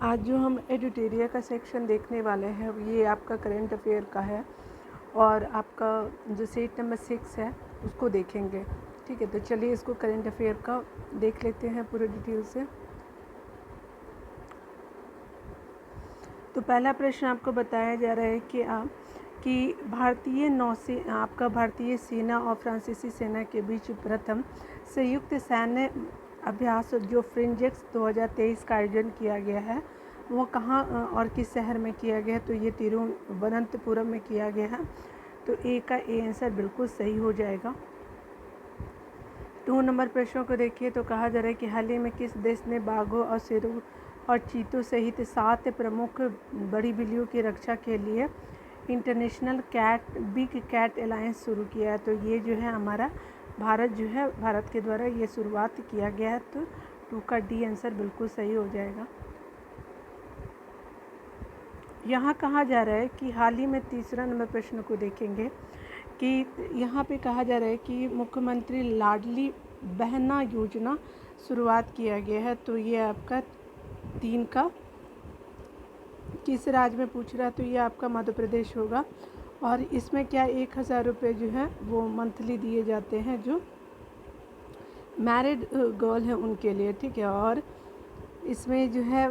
आज जो हम एडिटोरिया का सेक्शन देखने वाले हैं ये आपका करंट अफेयर का है और आपका जो सेट नंबर 6 है उसको देखेंगे। ठीक है, तो चलिए इसको करंट अफेयर का देख लेते हैं पूरे डिटेल से। तो पहला प्रश्न आपको बताया जा रहा है कि भारतीय सेना और फ्रांसीसी सेना के बीच प्रथम संयुक्त सैन्य अभ्यास जो फ्रिंजेक्स 2023 का आयोजन किया गया है वो कहाँ और किस शहर में किया गया है? तो ये तिरुवनंतपुरम में किया गया है। तो ए का ए आंसर बिल्कुल सही हो जाएगा। 2 नंबर प्रश्नों को देखिए तो कहा जा रहा है कि हाल ही में किस देश ने बाघों और शेरों और चीतों सहित 7 प्रमुख बड़ी बिल्लियों की रक्षा के लिए इंटरनेशनल बिग कैट अलायंस शुरू किया है? तो ये जो है हमारा भारत के द्वारा ये शुरुआत किया गया है। तो 2 का डी आंसर बिल्कुल सही हो जाएगा। यहाँ कहा जा रहा है कि हाल ही में तीसरा नंबर प्रश्न को देखेंगे कि यहाँ पे कहा जा रहा है कि मुख्यमंत्री लाडली बहना योजना शुरुआत किया गया है। तो ये आपका 3 का किस राज्य में पूछ रहा है? तो ये आपका मध्य प्रदेश होगा। और इसमें क्या 1000 रुपये जो है वो मंथली दिए जाते हैं जो मैरिड गर्ल है उनके लिए। ठीक है, और इसमें जो है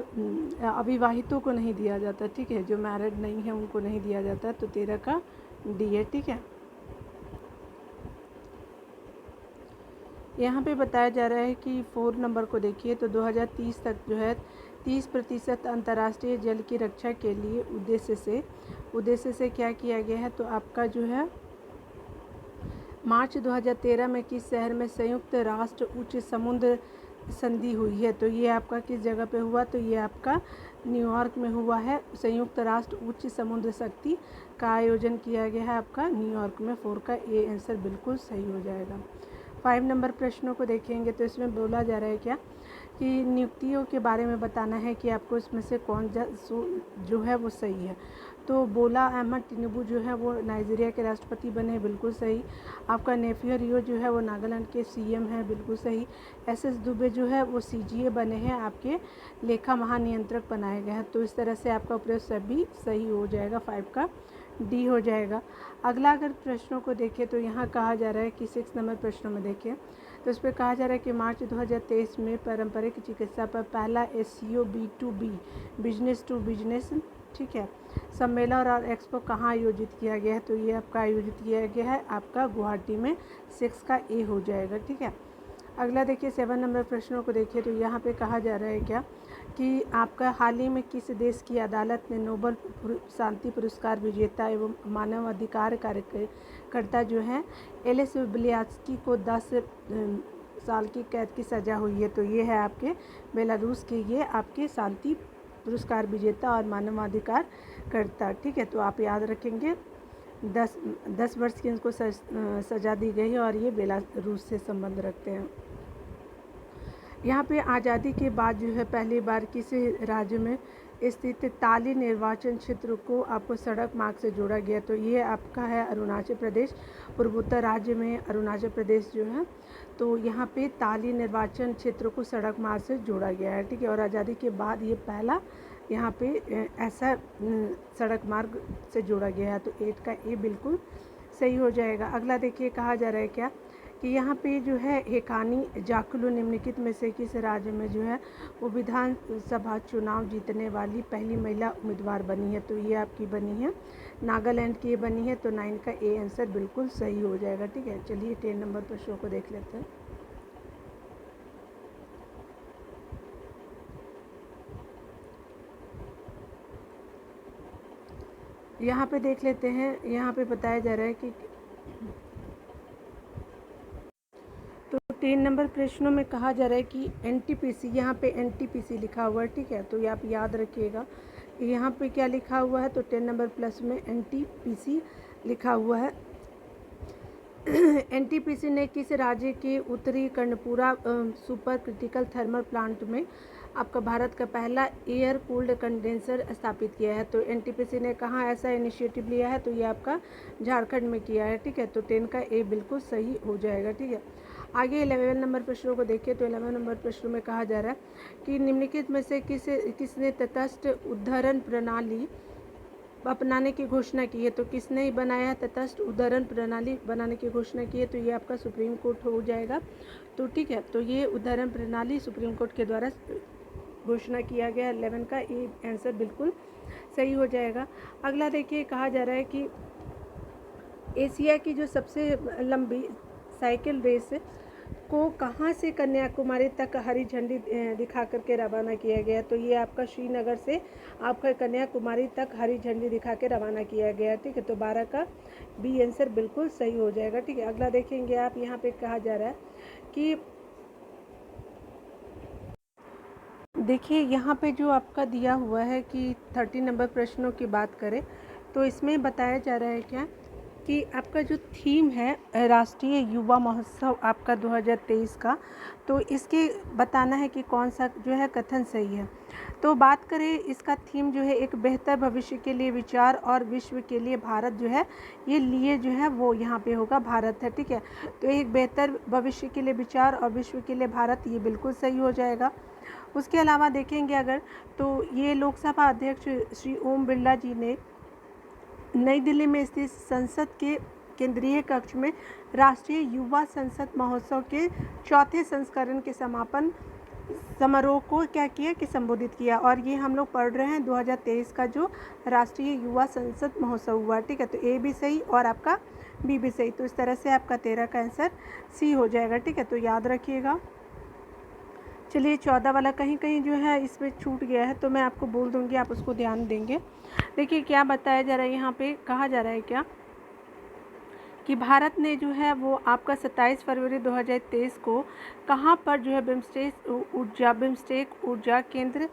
अविवाहितों को नहीं दिया जाता। ठीक है, जो मैरिड नहीं है उनको नहीं दिया जाता। तो 13 का डी है। ठीक है, यहाँ पे बताया जा रहा है कि 4 नंबर को देखिए तो 2030 तक जो है 30% अंतर्राष्ट्रीय जल की रक्षा के लिए उद्देश्य से क्या किया गया है? तो आपका जो है मार्च 2013 में किस शहर में संयुक्त राष्ट्र उच्च समुद्र संधि हुई है? तो ये आपका किस जगह पे हुआ? तो ये आपका न्यूयॉर्क में हुआ है। संयुक्त राष्ट्र उच्च समुद्र शक्ति का आयोजन किया गया है आपका न्यूयॉर्क में। 4 का ए आंसर बिल्कुल सही हो जाएगा। 5 नंबर प्रश्नों को देखेंगे तो इसमें बोला जा रहा है क्या कि नियुक्तियों के बारे में बताना है कि आपको इसमें से कौन जो है वो सही है। तो बोला अहमद टिनुबू जो है वो नाइजीरिया के राष्ट्रपति बने हैं, बिल्कुल सही। आपका नेफियो रियो जो है वो नागालैंड के सीएम हैं, बिल्कुल सही। एसएस दुबे जो है वो सीजीए बने हैं, आपके लेखा महानियंत्रक बनाए गए हैं। तो इस तरह से आपका प्रयोग सभी सही हो जाएगा। 5 का डी हो जाएगा। अगला अगर प्रश्नों को देखें तो यहाँ कहा जा रहा है कि 6 नंबर प्रश्नों में देखें तो इस पर कहा जा रहा है कि मार्च 2023 में पारंपरिक चिकित्सा पर पहला SCO B2B business to business ठीक है सम्मेलन और एक्सपो कहाँ आयोजित किया गया है? तो ये आपका आयोजित किया गया है आपका गुवाहाटी में। 6 का ए हो जाएगा। ठीक है, अगला देखिए 7 नंबर प्रश्नों को देखिए तो यहाँ पे कहा जा रहा है क्या कि आपका हाल ही में किस देश की अदालत ने नोबल शांति पुरस्कार विजेता एवं मानवाधिकार कार्यकर्ता जो हैं एलेस ब्लियात्स्की को 10 साल की कैद की सज़ा हुई है? तो ये है आपके बेलारूस के ये आपके शांति पुरस्कार विजेता और मानवाधिकार करता। ठीक है, तो आप याद रखेंगे 10 वर्ष की इनको सज़ा दी गई है और ये बेलारूस से संबंध रखते हैं। यहाँ पे आज़ादी के बाद जो है पहली बार किसी राज्य में स्थित ताली निर्वाचन क्षेत्र को आपको सड़क मार्ग से जोड़ा गया? तो ये आपका है अरुणाचल प्रदेश। पूर्वोत्तर राज्य में अरुणाचल प्रदेश जो है तो यहाँ पे ताली निर्वाचन क्षेत्र को सड़क मार्ग से जोड़ा गया है। ठीक है, और आज़ादी के बाद ये पहला यहाँ पे ऐसा सड़क मार्ग से जोड़ा गया है। तो 8 का ए बिल्कुल सही हो जाएगा। अगला देखिए कहा जा रहा है क्या कि यहाँ पे जो है हेकानी जाकुलू निम्नलिखित में से किस राज्य में जो है वो विधानसभा चुनाव जीतने वाली पहली महिला उम्मीदवार बनी है? तो ये आपकी बनी है नागालैंड की बनी है। तो 9 का ए आंसर बिल्कुल सही हो जाएगा। ठीक है, चलिए 10 नंबर प्रश्नों को देख लेते हैं। यहाँ पे देख लेते हैं, यहाँ पे बताया जा रहा है कि तो 3 नंबर प्रश्नों में कहा जा रहा है कि NTPC, यहाँ पे NTPC लिखा हुआ है। ठीक है, तो ये आप याद रखिएगा यहाँ पे क्या लिखा हुआ है। तो 10 नंबर प्लस में NTPC लिखा हुआ है। NTPC ने किस राज्य के उत्तरी Karanpura super critical thermal plant में आपका भारत का पहला एयर कूल्ड कंडेंसर स्थापित किया है? तो NTPC ने कहाँ ऐसा इनिशिएटिव लिया है? तो ये आपका झारखंड में किया है। ठीक है, तो 10 का ए बिल्कुल सही हो जाएगा। ठीक है, आगे 11 नंबर प्रश्नों को देखिए तो 11 नंबर प्रश्नों में कहा जा रहा है कि निम्नलिखित में से किसने तटस्थ उद्धरण प्रणाली अपनाने की घोषणा की है। तो किसने बनाया तटस्थ उद्धरण प्रणाली बनाने की घोषणा की है, तो ये आपका सुप्रीम कोर्ट हो जाएगा। तो ठीक है, तो ये उद्धरण प्रणाली सुप्रीम कोर्ट के द्वारा घोषणा किया गया। 11 का ये आंसर बिल्कुल सही हो जाएगा। अगला देखिए, कहा जा रहा है कि एशिया की जो सबसे लंबी साइकिल रेस को कहाँ से कन्याकुमारी तक हरी झंडी दिखा करके रवाना किया गया। तो ये आपका श्रीनगर से आपका कन्याकुमारी तक हरी झंडी दिखा के रवाना किया गया। ठीक है, तो 12 का बी आंसर बिल्कुल सही हो जाएगा। ठीक है, अगला देखेंगे आप, यहाँ पे कहा जा रहा है कि देखिए यहाँ पे जो आपका दिया हुआ है कि 30 नंबर प्रश्नों की बात करें तो इसमें बताया जा रहा है क्या कि आपका जो थीम है राष्ट्रीय युवा महोत्सव आपका 2023 का, तो इसके बताना है कि कौन सा जो है कथन सही है। तो बात करें इसका थीम जो है एक बेहतर भविष्य के लिए विचार और विश्व के लिए भारत जो है, ये लिए जो है वो यहाँ पे होगा भारत है। ठीक है, तो एक बेहतर भविष्य के लिए विचार और विश्व के लिए भारत, ये बिल्कुल सही हो जाएगा। उसके अलावा देखेंगे अगर तो ये लोकसभा अध्यक्ष श्री ओम बिरला जी ने नई दिल्ली में स्थित संसद के केंद्रीय कक्ष में राष्ट्रीय युवा संसद महोत्सव के चौथे संस्करण के समापन समारोह को क्या किया कि संबोधित किया। और ये हम लोग पढ़ रहे हैं 2023 का जो राष्ट्रीय युवा संसद महोत्सव हुआ। ठीक है, तो ए भी सही और आपका बी भी सही। तो इस तरह से आपका 13 का आंसर सी हो जाएगा। ठीक है, तो याद रखिएगा। चलिए 14 वाला कहीं कहीं जो है इसमें छूट गया है, तो मैं आपको बोल दूंगी, आप उसको ध्यान देंगे। देखिए क्या बताया जा रहा है, यहाँ पे कहा जा रहा है क्या कि भारत ने जो है वो आपका 27 फरवरी 2023 को कहाँ पर जो है बिम्स्टेक ऊर्जा केंद्र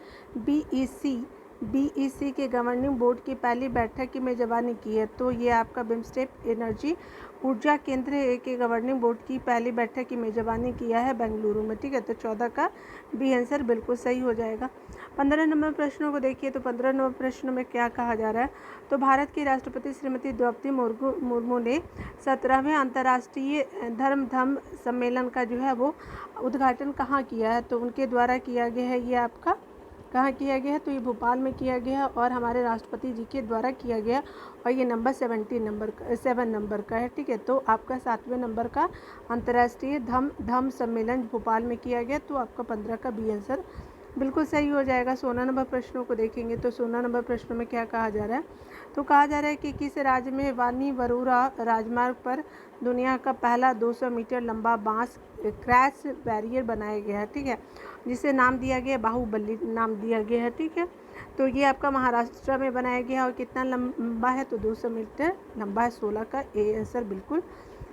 बीईसी के गवर्निंग बोर्ड की पहली बैठक की मेजबानी की है। तो ये आपका बिम्स्टेक एनर्जी ऊर्जा केंद्र के गवर्निंग बोर्ड की पहली बैठक की मेजबानी किया है बेंगलुरु में। ठीक है, तो 14 का बी आंसर बिल्कुल सही हो जाएगा। 15 नंबर प्रश्नों को देखिए तो 15 नंबर प्रश्न में क्या कहा जा रहा है, तो भारत की राष्ट्रपति श्रीमती द्रौपदी मुर्मू ने 17वें अंतर्राष्ट्रीय धर्म सम्मेलन का जो है वो उद्घाटन कहाँ किया है। तो उनके द्वारा किया गया है। ये आपका कहाँ किया गया है, तो ये भोपाल में किया गया है और हमारे राष्ट्रपति जी के द्वारा किया गया और ये नंबर 7 नंबर का है। ठीक है, तो आपका 7वें नंबर का अंतर्राष्ट्रीय धम्म सम्मेलन भोपाल में किया गया। तो आपका 15 का बी आंसर बिल्कुल सही हो जाएगा। 16 नंबर प्रश्नों को देखेंगे तो 16 नंबर प्रश्नों में क्या कहा जा रहा है, तो कहा जा रहा है कि किस राज्य में वानी वरुणा राजमार्ग पर दुनिया का पहला 200 मीटर लंबा बांस क्रैश बैरियर बनाया गया है। ठीक है, जिसे नाम दिया गया बाहुबली नाम दिया गया है। ठीक है, तो ये आपका महाराष्ट्र में बनाया गया और कितना लंबा है, तो 200 मीटर लंबा है। 16 का ए आंसर बिल्कुल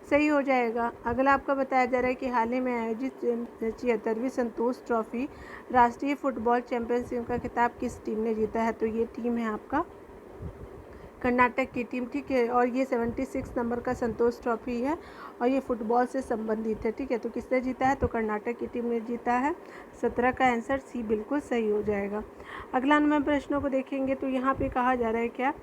सही हो जाएगा। अगला आपका बताया जा रहा है कि हाल ही में आयोजित 76वीं संतोष ट्रॉफी राष्ट्रीय फुटबॉल चैंपियनशिप का खिताब किस टीम ने जीता है। तो ये टीम है आपका कर्नाटक की टीम। ठीक है, और ये 76 नंबर का संतोष ट्रॉफी है और ये फुटबॉल से संबंधित है। ठीक है, तो किसने जीता है, तो कर्नाटक की टीम ने जीता है। 17 का आंसर सी बिल्कुल सही हो जाएगा। अगला नंबर प्रश्नों को देखेंगे तो यहाँ पे कहा जा रहा है क्या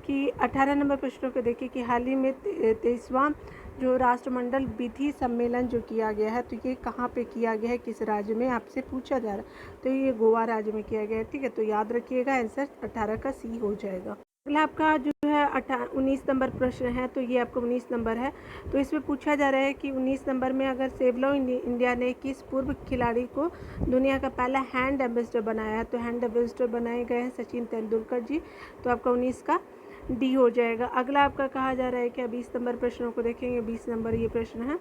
कि 18 नंबर प्रश्नों को देखिए कि हाल ही में 23वां जो राष्ट्रमंडल विधि सम्मेलन जो किया गया है, तो ये कहाँ पे किया गया है, किस राज्य में, आपसे पूछा जा रहा है। तो ये गोवा राज्य में किया गया है। ठीक है, तो याद रखिएगा आंसर 18 का सी हो जाएगा। अगला आपका जो है 19 नंबर प्रश्न है, तो ये आपका 19 नंबर है। तो इसमें पूछा जा रहा है कि 19 नंबर में अगर सेवलो इंडिया ने किस पूर्व खिलाड़ी को दुनिया का पहला हैंड एम्बेसडर बनाया है। तो हैंड एम्बेसडर बनाए गए हैं सचिन तेंदुलकर जी। तो आपका 19 का डी हो जाएगा। अगला आपका कहा जा रहा है क्या 20 नंबर प्रश्नों को देखेंगे। 20 नंबर ये प्रश्न है।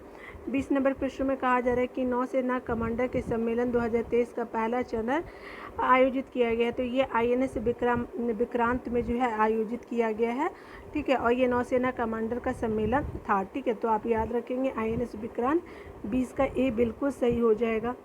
20 नंबर प्रश्न में कहा जा रहा है कि नौसेना कमांडर के सम्मेलन 2023 का पहला चरण आयोजित किया गया है। तो ये INS विक्रांत में जो है आयोजित किया गया है। ठीक है, और ये नौसेना कमांडर का सम्मेलन था। ठीक है, तो आप याद रखेंगे INS विक्रांत। 20 का ए बिल्कुल सही हो जाएगा।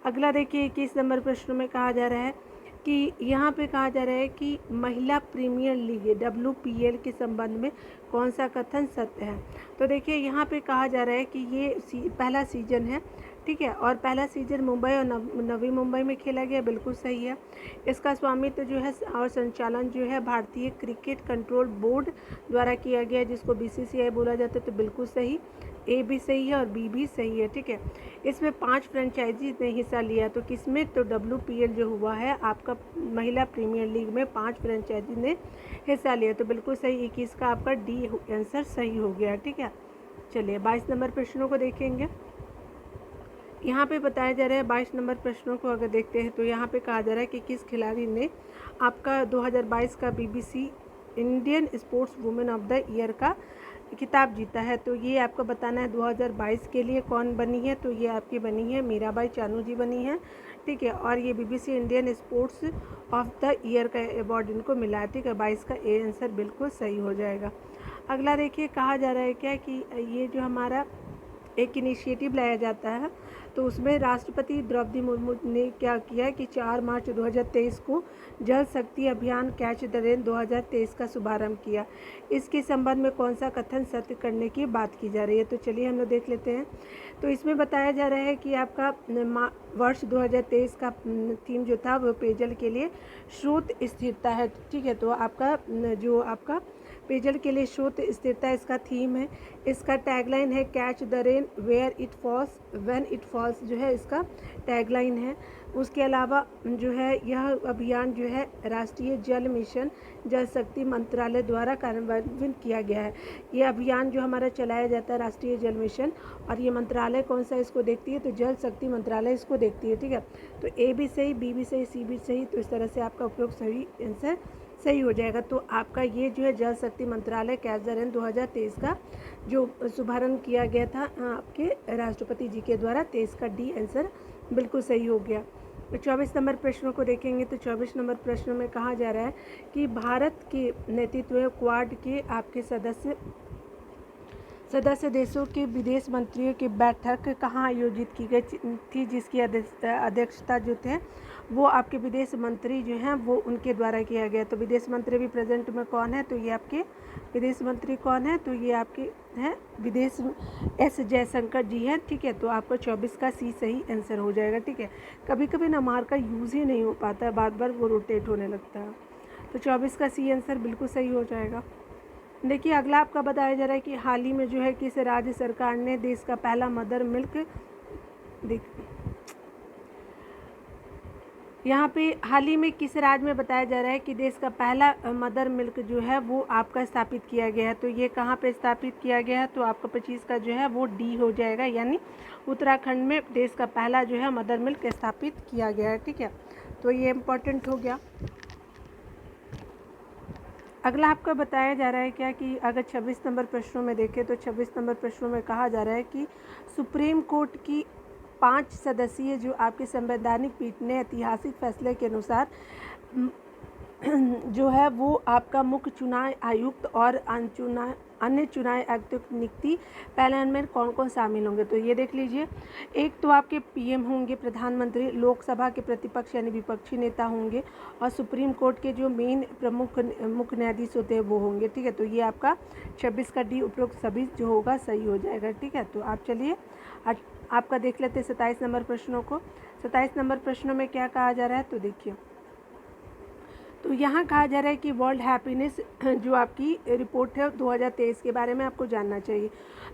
अगला देखिए 21 नंबर प्रश्न में कहा जा रहा है कि यहाँ पे कहा जा रहा है कि महिला प्रीमियर लीग WPL के संबंध में कौन सा कथन सत्य है। तो देखिए यहाँ पे कहा जा रहा है कि ये पहला सीजन है। ठीक है, और पहला सीजन मुंबई और नवी मुंबई में खेला गया, बिल्कुल सही है। इसका स्वामित्व जो है और संचालन जो है भारतीय क्रिकेट कंट्रोल बोर्ड द्वारा किया गया, जिसको BCCI बोला जाता है। तो बिल्कुल सही। ए भी सही है और बी भी सही है, ठीक है। इसमें 5 फ्रेंचाइजी ने हिस्सा लिया, तो किसमें, तो WPL जो हुआ है आपका महिला प्रीमियर लीग में 5 फ्रेंचाइजी ने हिस्सा लिया, तो बिल्कुल सही 21 का आपका डी आंसर सही हो गया, ठीक है। चलिए 22 नंबर प्रश्नों को देखेंगे। यहाँ पे बताया जा रहा है 22 नंबर प्रश्नों को अगर देखते हैं तो यहाँ पे कहा जा रहा है कि किस खिलाड़ी ने आपका 2022 का BBC Indian sports women of the year का खिताब जीता है। तो ये आपको बताना है 2022 के लिए कौन बनी है, तो ये आपकी बनी है मीराबाई चानू जी बनी है, ठीक है। और ये BBC Indian sports of the year का अवार्ड इनको मिला है, ठीक है। 22 का ए आंसर बिल्कुल सही हो जाएगा। अगला देखिए कहा जा रहा है क्या कि ये जो हमारा एक इनिशिएटिव लाया जाता है, तो उसमें राष्ट्रपति द्रौपदी मुर्मू ने क्या किया कि 4 मार्च 2023 को जल शक्ति अभियान कैच द रेन 2023 का शुभारंभ किया। इसके संबंध में कौन सा कथन सत्य करने की बात की जा रही है, तो चलिए हम लोग देख लेते हैं। तो इसमें बताया जा रहा है कि आपका वर्ष 2023 का थीम जो था वो पेयजल के लिए स्रोत स्थिरता है, ठीक है। तो आपका जो आपका पेयजल के लिए स्रोत स्थिरता इसका थीम है। इसका टैगलाइन है catch the rain where it falls when it falls, जो है इसका टैगलाइन है। उसके अलावा जो है यह अभियान जो है राष्ट्रीय जल मिशन जल शक्ति मंत्रालय द्वारा कार्यान्वित किया गया है। ये अभियान जो हमारा चलाया जाता है राष्ट्रीय जल मिशन, और ये मंत्रालय कौन सा इसको देखती है, तो जल शक्ति मंत्रालय इसको देखती है, ठीक है। तो ए भी सही, बी भी सही, सी भी सही, तो इस तरह से आपका उपयोग सही आंसर सही हो जाएगा। तो आपका ये जो है जल शक्ति मंत्रालय कैच द रेन 2023 का जो शुभारंभ किया गया था आपके राष्ट्रपति जी के द्वारा, 23 का डी आंसर बिल्कुल सही हो गया। 24 नंबर प्रश्नों को देखेंगे तो 24 नंबर प्रश्नों में कहा जा रहा है कि भारत के नेतृत्व में क्वाड के आपके सदस्य देशों के विदेश मंत्रियों की बैठक कहाँ आयोजित की गई थी, जिसकी अध्यक्षता जो थे वो आपके विदेश मंत्री जो हैं वो उनके द्वारा किया गया। तो विदेश मंत्री भी प्रेजेंट में कौन है, तो ये आपके विदेश मंत्री कौन है, तो ये आपके हैं विदेश एस जयशंकर जी हैं, ठीक है। तो आपका 24 का सी सही आंसर हो जाएगा, ठीक है। कभी कभी ना मार्क का यूज़ ही नहीं हो पाता है, बार बार वो रोटेट होने लगता है। तो 24 का सी आंसर बिल्कुल सही हो जाएगा। देखिए अगला आपका बताया जा रहा है कि हाल ही में जो है किस राज्य सरकार ने देश का पहला मदर मिल्क यहाँ पे हाल ही में किस राज्य में बताया जा रहा है कि देश का पहला मदर मिल्क जो है वो आपका स्थापित किया गया है। तो ये कहाँ पे स्थापित किया गया है, तो आपका 25 का जो है वो डी हो जाएगा, यानी उत्तराखंड में देश का पहला जो है मदर मिल्क स्थापित किया गया है, ठीक है। तो ये इम्पोर्टेंट हो गया। अगला आपका बताया जा रहा है क्या कि अगर 26 नंबर प्रश्नों में देखें तो 26 नंबर प्रश्नों में कहा जा रहा है कि सुप्रीम कोर्ट की 5 सदस्यीय जो आपकी संवैधानिक पीठ ने ऐतिहासिक फैसले के अनुसार जो है वो आपका मुख्य चुनाव आयुक्त और अन्य चुनाव आयुक्तों की नियुक्ति पहले में कौन कौन शामिल होंगे, तो ये देख लीजिए। एक तो आपके PM होंगे प्रधानमंत्री, लोकसभा के प्रतिपक्ष यानी विपक्षी नेता होंगे, और सुप्रीम कोर्ट के जो मेन प्रमुख मुख्य न्यायाधीश होते हैं वो होंगे, ठीक है। तो ये आपका 26 का डी उपरोक्त सभी जो होगा सही हो जाएगा, ठीक है। तो आप चलिए आपका देख लेते हैं 27 नंबर प्रश्नों को। 27 नंबर प्रश्नों में क्या कहा जा रहा है, तो देखिए। तो यहाँ कहा जा रहा है कि वर्ल्ड हैप्पीनेस जो आपकी रिपोर्ट है 2023 के बारे में आपको जानना चाहिए।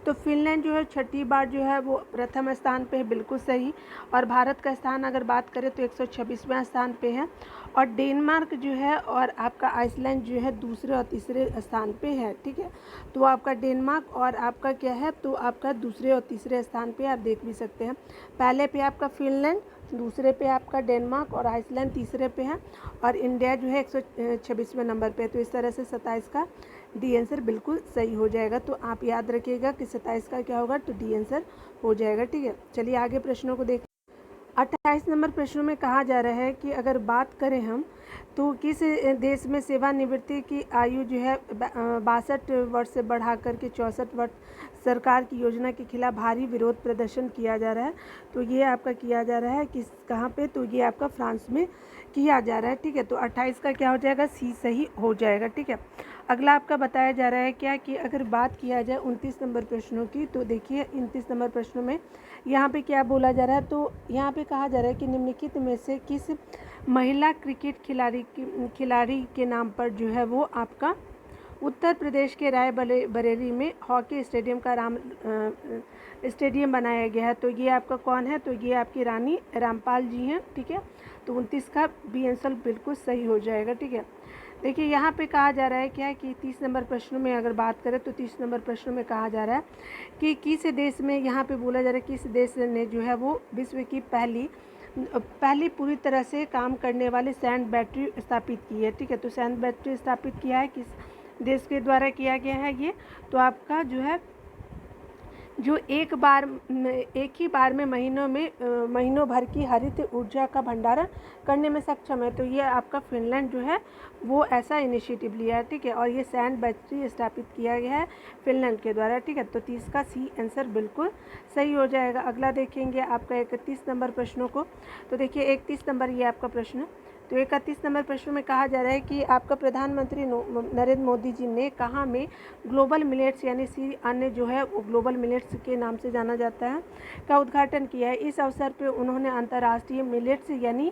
तो फिनलैंड जो है 6ठी बार जो है वो प्रथम स्थान पे है, बिल्कुल सही। और भारत का स्थान अगर बात करें तो 126वें स्थान पे है। और डेनमार्क जो है और आपका आइसलैंड जो है दूसरे और तीसरे स्थान पे है, ठीक है। तो आपका डेनमार्क और आपका क्या है, तो आपका दूसरे और तीसरे स्थान पे आप देख भी सकते हैं। पहले पे आपका फिनलैंड, दूसरे पे आपका डेनमार्क और आइसलैंड तीसरे पे है, और इंडिया जो है 126वें नंबर पे है। तो इस तरह से 27 का डी आंसर बिल्कुल सही हो जाएगा। तो आप याद रखिएगा कि 27 का क्या होगा, तो डी आंसर हो जाएगा, ठीक है। चलिए आगे प्रश्नों को देख। 28 नंबर प्रश्नों में कहा जा रहा है कि अगर बात करें हम तो किस देश में सेवानिवृत्ति की आयु जो है 62 वर्ष से बढ़ा करके 64 वर्ष सरकार की योजना के खिलाफ भारी विरोध प्रदर्शन किया जा रहा है। तो ये आपका किया जा रहा है किस कहाँ पे, तो ये आपका फ्रांस में किया जा रहा है, ठीक है। तो 28 का क्या हो जाएगा, सी सही हो जाएगा, ठीक है। अगला आपका बताया जा रहा है क्या कि अगर बात किया जाए 29 नंबर प्रश्नों की, तो देखिए 29 नंबर प्रश्नों में यहाँ पे क्या बोला जा रहा है, तो यहाँ पे कहा जा रहा है कि निम्नलिखित में से किस महिला क्रिकेट खिलाड़ी के नाम पर जो है वो आपका उत्तर प्रदेश के बरेली में हॉकी स्टेडियम का स्टेडियम बनाया गया है। तो ये आपका कौन है? तो ये आपकी रानी रामपाल जी हैं, ठीक है। तो 29 का बी आंसर बिल्कुल सही हो जाएगा, ठीक है। देखिए यहाँ पे कहा जा रहा है क्या है कि 30 नंबर प्रश्न में अगर बात करें तो 30 नंबर प्रश्न में कहा जा रहा है कि किस देश में, यहाँ पे बोला जा रहा है किस देश ने जो है वो विश्व की पहली पूरी तरह से काम करने वाली सैंड बैटरी स्थापित की है, ठीक है। तो सैंड बैटरी स्थापित किया है, किस देश के द्वारा किया गया है ये? तो आपका जो है जो एक ही बार में महीनों भर की हरित ऊर्जा का भंडारण करने में सक्षम है। तो ये आपका फिनलैंड जो है वो ऐसा इनिशिएटिव लिया है, ठीक है। और ये सैंड बैटरी स्थापित किया गया है फिनलैंड के द्वारा, ठीक है। तो 30 का सी आंसर बिल्कुल सही हो जाएगा। अगला देखेंगे आपका 31 नंबर प्रश्नों को। तो देखिए 31 नंबर ये आपका प्रश्न। तो 31 नंबर प्रश्न में कहा जा रहा है कि आपका प्रधानमंत्री नरेंद्र मोदी जी ने कहाँ में ग्लोबल मिलेट्स यानी सी अन्य जो है वो ग्लोबल मिलेट्स के नाम से जाना जाता है का उद्घाटन किया है। इस अवसर पे उन्होंने अंतर्राष्ट्रीय मिलेट्स यानी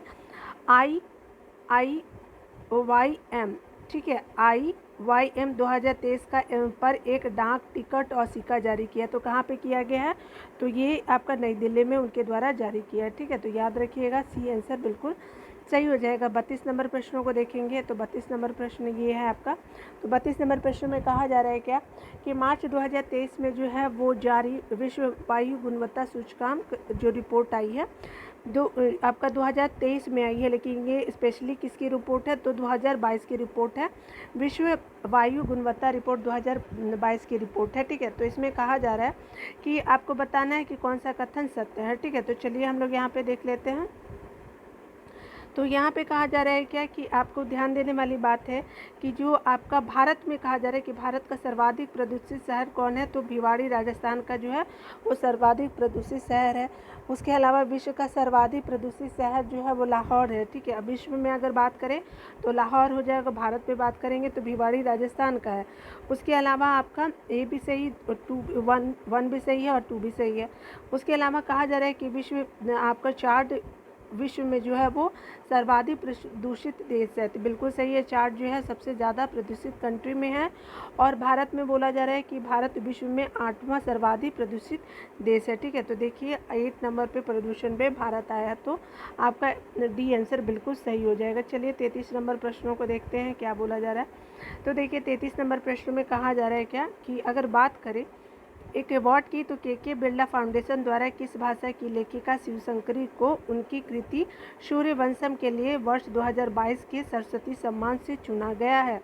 IIYM, ठीक है, IYM 2023 का पर एक डाक टिकट और सिक्का जारी किया। तो कहाँ पे किया गया है? तो ये आपका नई दिल्ली में उनके द्वारा जारी किया है, ठीक है। तो याद रखिएगा सी आंसर बिल्कुल सही हो जाएगा। 32 नंबर प्रश्नों को देखेंगे। तो 32 नंबर प्रश्न ये है आपका। तो 32 नंबर प्रश्न में कहा जा रहा है क्या कि मार्च 2023 में जो है वो जारी विश्व वायु गुणवत्ता सूचकांक जो रिपोर्ट आई है आपका 2023 में आई है, लेकिन ये स्पेशली किसकी रिपोर्ट है? तो 2022 की रिपोर्ट है, विश्व वायु गुणवत्ता रिपोर्ट 2022 की रिपोर्ट है, ठीक है। तो इसमें कहा जा रहा है कि आपको बताना है कि कौन सा कथन सत्य है, ठीक है। तो चलिए हम लोग यहाँ पे देख लेते हैं। तो यहाँ पे कहा जा रहा है क्या कि आपको ध्यान देने वाली बात है कि जो आपका भारत में कहा जा रहा है कि भारत का सर्वाधिक प्रदूषित शहर कौन है? तो भिवाड़ी राजस्थान का जो है वो सर्वाधिक प्रदूषित शहर है। उसके अलावा विश्व का सर्वाधिक प्रदूषित शहर जो है वो लाहौर है, ठीक है। अब विश्व में अगर बात करें तो लाहौर हो जाएगा, भारत में बात करेंगे तो भिवाड़ी राजस्थान का है। उसके अलावा आपका ए भी सही, 1 भी सही है और 2 भी सही है। उसके अलावा कहा जा रहा है कि विश्व में जो है वो सर्वाधिक प्रदूषित देश है। तो बिल्कुल सही है, चार्ट जो है सबसे ज़्यादा प्रदूषित कंट्री में है और भारत में बोला जा रहा है कि भारत विश्व में 8वां सर्वाधिक प्रदूषित देश है, ठीक है। तो देखिए 8 नंबर पे प्रदूषण पे भारत आया है, तो आपका डी आंसर बिल्कुल सही हो जाएगा। चलिए 33 नंबर प्रश्नों को देखते हैं क्या बोला जा रहा है। तो देखिए 33 नंबर प्रश्न में कहा जा रहा है क्या कि अगर बात करें एक अवार्ड की तो के बिरला फाउंडेशन द्वारा किस भाषा की लेखिका शिवशंकरी को उनकी कृति सूर्यवंशम के लिए वर्ष 2022 के सरस्वती सम्मान से चुना गया है।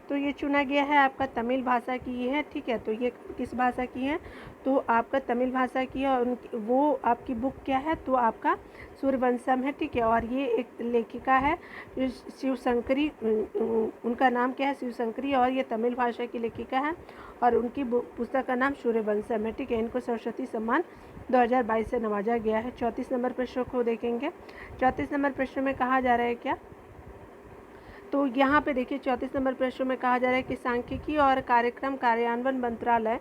तो ये चुना गया है आपका तमिल भाषा की ये है, ठीक है। तो ये किस भाषा की है? तो आपका तमिल भाषा की है और वो आपकी बुक क्या है? तो आपका सूर्यवंशम है, ठीक है। और ये एक लेखिका है शिवशंकरी, उनका नाम क्या है? शिवशंकरी, और ये तमिल भाषा की लेखिका है और उनकी पुस्तक का नाम सूर्यवंशम है, ठीक है। इनको सरस्वती सम्मान 2022 से नवाजा गया है। 34 नंबर प्रश्न को देखेंगे। 34 नंबर प्रश्न में कहा जा रहा है क्या? तो यहाँ पे देखिए 34 नंबर प्रश्न में कहा जा रहा है कि सांख्यिकी और कार्यक्रम कार्यान्वयन मंत्रालय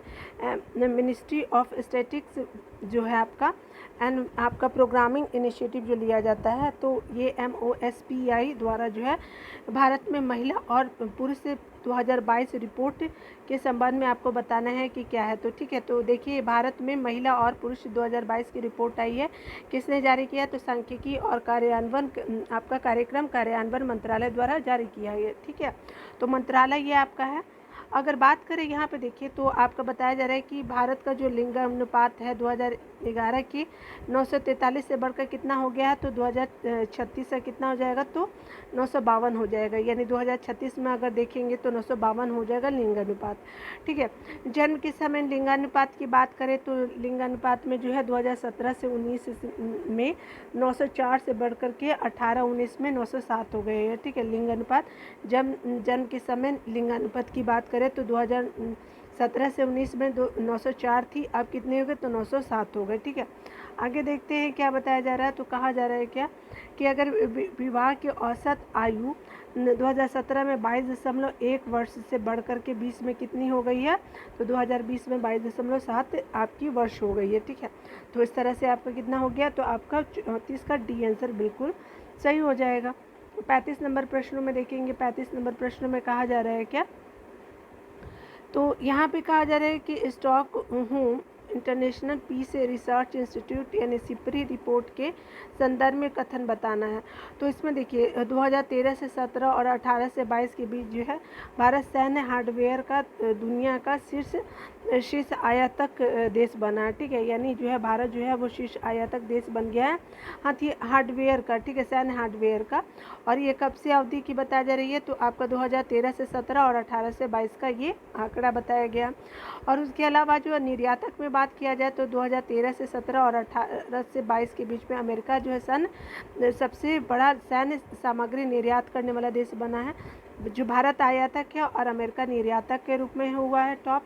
मिनिस्ट्री ऑफ स्टैटिस्टिक्स जो है आपका प्रोग्रामिंग इनिशिएटिव जो लिया जाता है, तो ये MOSPI द्वारा जो है भारत में महिला और पुरुष 2022 रिपोर्ट के संबंध में आपको बताना है कि क्या है। तो ठीक है, तो देखिए भारत में महिला और पुरुष 2022 की रिपोर्ट आई है, किसने जारी किया? तो सांख्यिकी और कार्यान्वयन आपका कार्यक्रम कार्यान्वयन मंत्रालय द्वारा जारी किया है, ठीक है। तो मंत्रालय ये आपका है। अगर बात करें यहाँ पे देखिए तो आपका बताया जा रहा है कि भारत का जो लिंग अनुपात है 2011 की 943 से बढ़कर कितना हो गया है? तो 2036 से कितना हो जाएगा? तो 952 हो जाएगा, यानी 2036 में अगर देखेंगे तो 952 हो जाएगा लिंगानुपात, ठीक है। जन्म के समय लिंगानुपात की बात करें तो लिंगानुपात में जो है 2017 से 19 में 904 से बढ़कर के 18-19 में 907 हो गए हैं, ठीक है। लिंगानुपात जन्म के समय लिंगानुपात की बात करें तो 2017 से 19 में 904 थी, अब कितने हो गए? तो 907 हो गए, ठीक है। आगे देखते हैं क्या बताया जा रहा है। तो कहा जा रहा है क्या कि अगर विवाह की औसत आयु 2017 में 22.1 वर्ष से बढ़कर के 20 में कितनी हो गई है? तो 2020 में 22.7 आपकी वर्ष हो गई है, ठीक है। तो इस तरह से आपका कितना हो गया? तो आपका 34 का डी आंसर बिल्कुल सही हो जाएगा। 35 नंबर प्रश्नों में देखेंगे। 35 नंबर प्रश्न में कहा जा रहा है क्या तो यहाँ पे कहा जा रहा है कि Stockholm International Peace Research Institute यानी सिपरी रिपोर्ट के संदर्भ में कथन बताना है। तो इसमें देखिए 2013 से 17 और 18 से 22 के बीच जो है भारत सैन्य हार्डवेयर का दुनिया का शीर्ष आयातक देश बना है, ठीक है। यानी जो है भारत जो है वो शीर्ष आयातक देश बन गया है हार्डवेयर का, ठीक है, सैन्य हार्डवेयर का। और ये कब से अवधि की बताई जा रही है, तो आपका 2013 से 17 और 18 से 22 का ये आंकड़ा बताया गया। और उसके अलावा जो निर्यातक में बात किया जाए तो 2013 से 17 और 18 से 22 के बीच में अमेरिका जो है सबसे बड़ा सैन्य सामग्री निर्यात करने वाला देश बना है, जो भारत आयातक है और अमेरिका निर्यातक के रूप में हुआ है टॉप।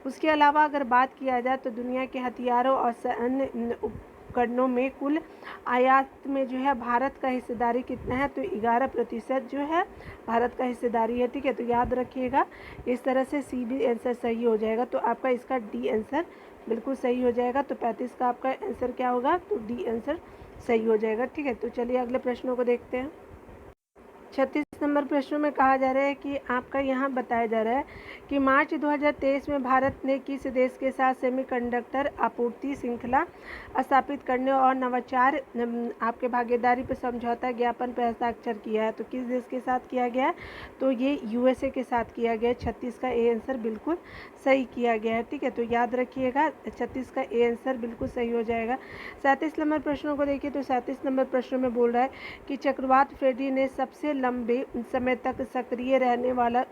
उसके अलावा अगर बात किया जाए तो दुनिया के हथियारों और सैन्य उपकरणों में कुल आयात में जो है भारत का हिस्सेदारी कितना है, तो 11% जो है भारत का हिस्सेदारी है, ठीक है। तो याद रखिएगा, इस तरह से सी भी आंसर सही हो जाएगा। तो आपका इसका डी आंसर बिल्कुल सही हो जाएगा। तो 35 का आपका आंसर क्या होगा, तो डी आंसर सही हो जाएगा, ठीक है। तो चलिए अगले प्रश्नों को देखते हैं। 36 नंबर प्रश्न में कहा जा रहा है कि आपका यहाँ बताया जा रहा है कि मार्च 2023 में भारत ने किस देश के साथ सेमीकंडक्टर आपूर्ति श्रृंखला स्थापित करने और नवाचार आपके भागीदारी पर समझौता ज्ञापन पर हस्ताक्षर किया है। तो किस देश के साथ किया गया है, तो ये यूएसए के साथ किया गया है। 36 का ए आंसर बिल्कुल सही किया गया है, ठीक है। तो याद रखिएगा 36 का ए आंसर बिल्कुल सही हो जाएगा। 37 नंबर प्रश्नों को देखिए तो 37 नंबर प्रश्न में बोल रहा है कि चक्रवात फ्रेडी ने सबसे लंबे समय तक सक्रिय रहने वाला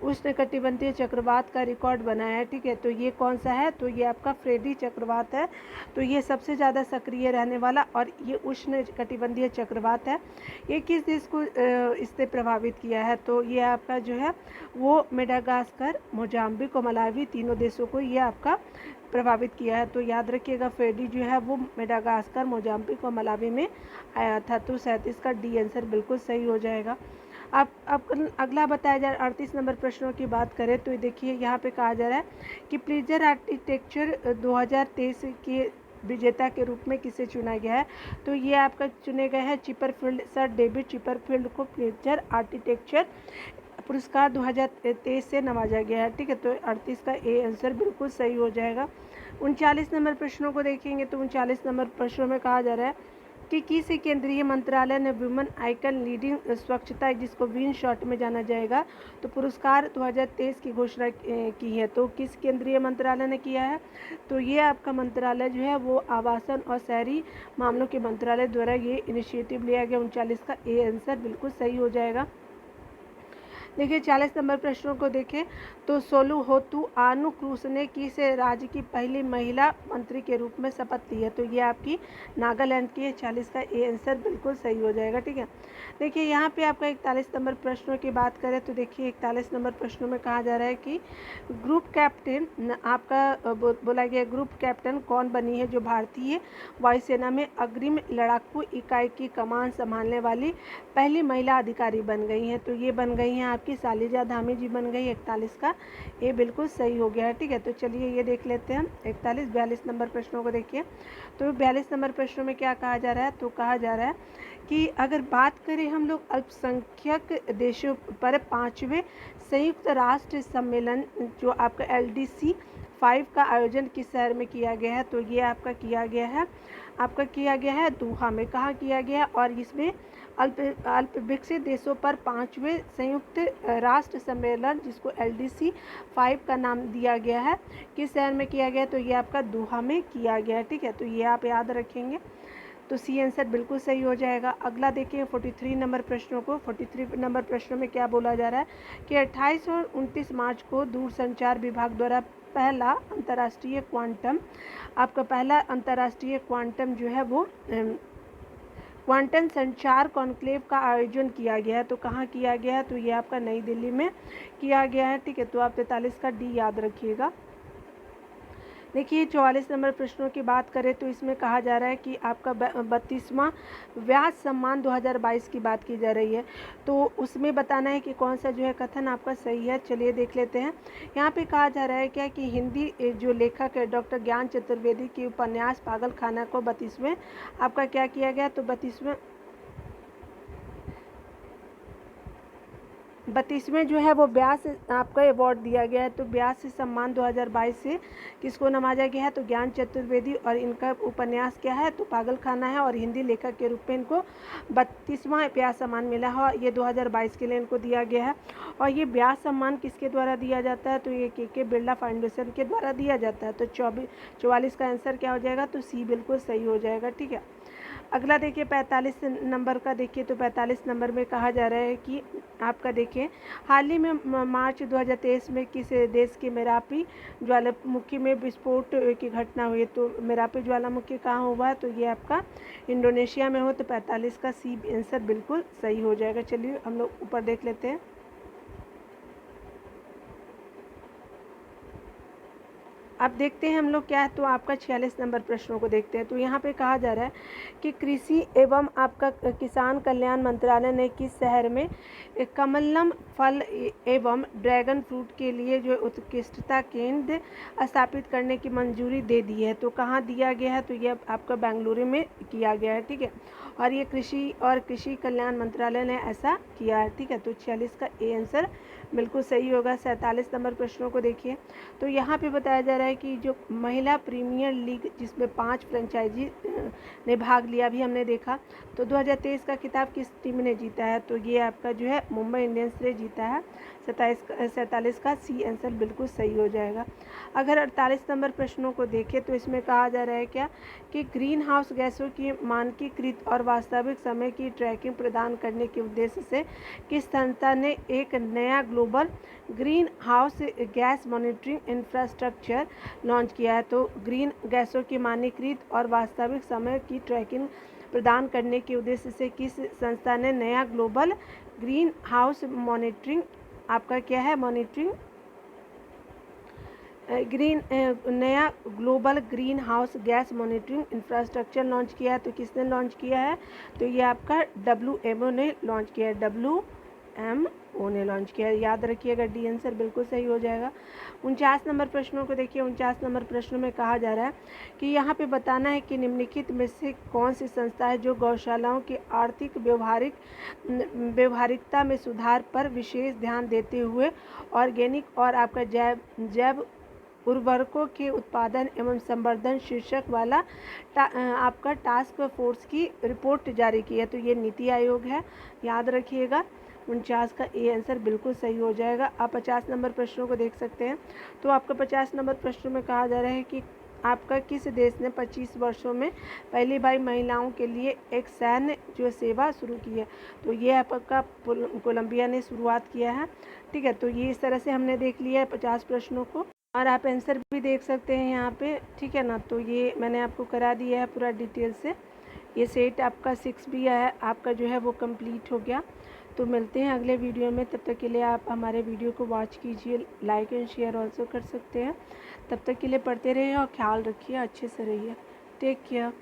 उष्णकटिबंधीय चक्रवात का रिकॉर्ड बनाया है, ठीक है। तो ये कौन सा है, तो ये आपका फ्रेडी चक्रवात है। तो ये सबसे ज़्यादा सक्रिय रहने वाला और ये उष्णकटिबंधीय चक्रवात है। ये किस देश को इससे प्रभावित किया है, तो ये आपका जो है वो मेडागास्कर, मोजाम्बिक और मलावी तीनों देशों को ये आपका प्रभावित किया है। तो याद रखिएगा फ्रेडी जो है वो मेडागास्कर, मोजाम्बिक और मलावी में आया था। तो 37 का डी आंसर बिल्कुल सही हो जाएगा। अब अगला बताया जा रहा है 38 नंबर प्रश्नों की बात करें तो देखिए यहाँ पे कहा जा रहा है कि प्लीजर आर्किटेक्चर 2023 के विजेता के रूप में किसे चुना गया है, तो ये आपका चुने गए हैं चिपरफील्ड, सर डेविड चिपरफील्ड को प्लीजर आर्किटेक्चर पुरस्कार 2023 से नवाजा गया है, ठीक है। तो 38 का ए आंसर बिल्कुल सही हो जाएगा। 39 नंबर प्रश्नों को देखेंगे तो 39 नंबर प्रश्नों में कहा जा रहा है कि किस केंद्रीय मंत्रालय ने वुमेन आइकन लीडिंग स्वच्छता, जिसको विन शॉट में जाना जाएगा, तो पुरस्कार 2023 की घोषणा की है। तो किस केंद्रीय मंत्रालय ने किया है, तो ये आपका मंत्रालय जो है वो आवासन और शहरी मामलों के मंत्रालय द्वारा ये इनिशिएटिव लिया गया। 39 का ए आंसर बिल्कुल सही हो जाएगा। देखिए 40 नंबर प्रश्नों को देखें तो सोलुहोतु आनु क्रूस ने किस राज्य की पहली महिला मंत्री के रूप में शपथ ली है, तो ये आपकी नागालैंड की है। 40 का ए आंसर बिल्कुल सही हो जाएगा, ठीक है। देखिए यहाँ पे आपका 41 नंबर प्रश्नों की बात करें तो देखिए 41 नंबर प्रश्नों में कहा जा रहा है कि ग्रुप कैप्टन आपका बोला गया ग्रुप कैप्टन कौन बनी है, जो भारतीय वायुसेना में अग्रिम लड़ाकू इकाई की कमान संभालने वाली पहली महिला अधिकारी बन गई हैं, तो ये बन गई हैं आपकी शालिजा धामी जी बन गई। 41 का ये बिल्कुल सही हो गया है, ठीक है। तो चलिए ये देख लेते हैं 41 42 नंबर प्रश्नों को देखिए तो 42 नंबर प्रश्नों में क्या कहा जा रहा है, तो कहा जा रहा है कि अगर बात करें हम लोग अल्पसंख्यक देशों पर 5वें संयुक्त राष्ट्र सम्मेलन जो आपका LDC 5 का आयोजन किस शहर में किया गया है, तो ये आपका किया गया है दोहा में। कहाँ किया गया, और इसमें अल्प विकसित देशों पर 5वें संयुक्त राष्ट्र सम्मेलन जिसको LDC 5 का नाम दिया गया है किस शहर में किया गया, तो ये आपका दोहा में किया गया है, ठीक है। तो ये आप याद रखेंगे, तो सी आंसर बिल्कुल सही हो जाएगा। अगला देखिए 43 नंबर प्रश्नों को। 43 नंबर प्रश्नों में क्या बोला जा रहा है कि 28 और 29 मार्च को दूरसंचार विभाग द्वारा पहला अंतर्राष्ट्रीय क्वांटम जो है वो क्वांटम संचार कॉन्क्लेव का आयोजन किया गया है। तो कहाँ किया गया है, तो ये आपका नई दिल्ली में किया गया है, ठीक है। तो आप 43 का डी याद रखिएगा। देखिए 44 नंबर प्रश्नों की बात करें तो इसमें कहा जा रहा है कि आपका 32वां व्यास सम्मान 2022 की बात की जा रही है, तो उसमें बताना है कि कौन सा जो है कथन आपका सही है। चलिए देख लेते हैं। यहाँ पे कहा जा रहा है क्या कि हिंदी जो लेखक है डॉक्टर ज्ञान चतुर्वेदी की उपन्यास पागल खाना को 32वें आपका क्या किया गया, तो 32वें 32वें जो है वो व्यास आपका अवार्ड दिया गया है। तो व्यास सम्मान 2022 से किसको नवाजा गया है? तो ज्ञान चतुर्वेदी, और इनका उपन्यास क्या है? तो पागलखाना है, और हिंदी लेखक के रूप में इनको 32वां व्यास सम्मान मिला है। ये 2022 के लिए इनको दिया गया है। और ये व्यास सम्मान किसके द्वारा दिया जाता है? तो ये के बिरला फाउंडेशन के द्वारा दिया जाता है। तो 44 का आंसर क्या हो जाएगा? तो सी बिल्कुल सही हो जाएगा। ठीक है, अगला देखिए 45 नंबर का। देखिए तो 45 नंबर में कहा जा रहा है कि आपका देखिए हाल ही में मार्च 2023 में किस देश के मेरापी ज्वालामुखी में विस्फोट की घटना हुई? तो मेरापी ज्वालामुखी कहाँ हुआ है? तो ये आपका इंडोनेशिया में हो। तो 45 का सी आंसर बिल्कुल सही हो जाएगा। चलिए हम लोग ऊपर देख लेते हैं। अब देखते हैं हम लोग क्या है। तो आपका 46 नंबर प्रश्नों को देखते हैं। तो यहाँ पे कहा जा रहा है कि कृषि एवं आपका किसान कल्याण मंत्रालय ने किस शहर में कमलम फल एवं ड्रैगन फ्रूट के लिए जो उत्कृष्टता केंद्र स्थापित करने की मंजूरी दे दी है? तो कहाँ दिया गया है? तो ये आपका बेंगलुरु में किया गया है। ठीक है, और ये कृषि कल्याण मंत्रालय ने ऐसा किया है। ठीक है, तो 46 का ए आंसर बिल्कुल सही होगा। 47 नंबर प्रश्नों को देखिए। तो यहाँ पे बताया जा रहा है कि जो महिला प्रीमियर लीग जिसमें 5 फ्रेंचाइजी ने भाग लिया, अभी हमने देखा, तो 2023 का खिताब किस टीम ने जीता है? तो ये आपका जो है मुंबई इंडियंस ने जीता है। 47 का सी आंसर बिल्कुल सही हो जाएगा। अगर 48 नंबर प्रश्नों को देखें तो इसमें कहा जा रहा है क्या कि ग्रीन हाउस गैसों की मानकीकृत और वास्तविक समय की ट्रैकिंग प्रदान करने के उद्देश्य से किस संस्था ने एक नया global green house gas monitoring infrastructure launch किया है? तो ग्रीन गैसों की मानकीकृत और वास्तविक समय की ट्रैकिंग प्रदान करने के उद्देश्य से किस संस्था ने नया ग्लोबल ग्रीन हाउस मॉनिटरिंग आपका क्या है मॉनिटरिंग नया global green house gas monitoring infrastructure launch किया है? तो किसने लॉन्च किया है? तो ये आपका WMO ने लॉन्च किया है। WMO ने लॉन्च किया है, याद रखिएगा। डी आंसर बिल्कुल सही हो जाएगा। 49 नंबर प्रश्नों को देखिए। 49 नंबर प्रश्नों में कहा जा रहा है कि यहाँ पे बताना है कि निम्नलिखित में से कौन सी संस्था है जो गौशालाओं की आर्थिक व्यवहारिकता में सुधार पर विशेष ध्यान देते हुए ऑर्गेनिक और आपका जैव उर्वरकों के उत्पादन एवं संवर्धन शीर्षक वाला आपका टास्क फोर्स की रिपोर्ट जारी की है? तो ये नीति आयोग है, याद रखिएगा। 49 का ए आंसर बिल्कुल सही हो जाएगा। आप 50 नंबर प्रश्नों को देख सकते हैं। तो आपका 50 नंबर प्रश्नों में कहा जा रहा है कि आपका किस देश ने 25 वर्षों में पहली बार महिलाओं के लिए एक सैन्य जो सेवा शुरू की है? तो ये आपका कोलंबिया ने शुरुआत किया है। ठीक है, तो ये इस तरह से हमने देख लिया है 50 प्रश्नों को, और आप आंसर भी देख सकते हैं यहाँ पे। ठीक है ना, तो ये मैंने आपको करा दिया है पूरा डिटेल से। ये सेट आपका 6 भी है आपका जो है वो कंप्लीट हो गया। तो मिलते हैं अगले वीडियो में। तब तक के लिए आप हमारे वीडियो को वॉच कीजिए, लाइक एंड शेयर ऑल्सो कर सकते हैं। तब तक के लिए पढ़ते रहिए और ख्याल रखिए, अच्छे से रहिए। Take care.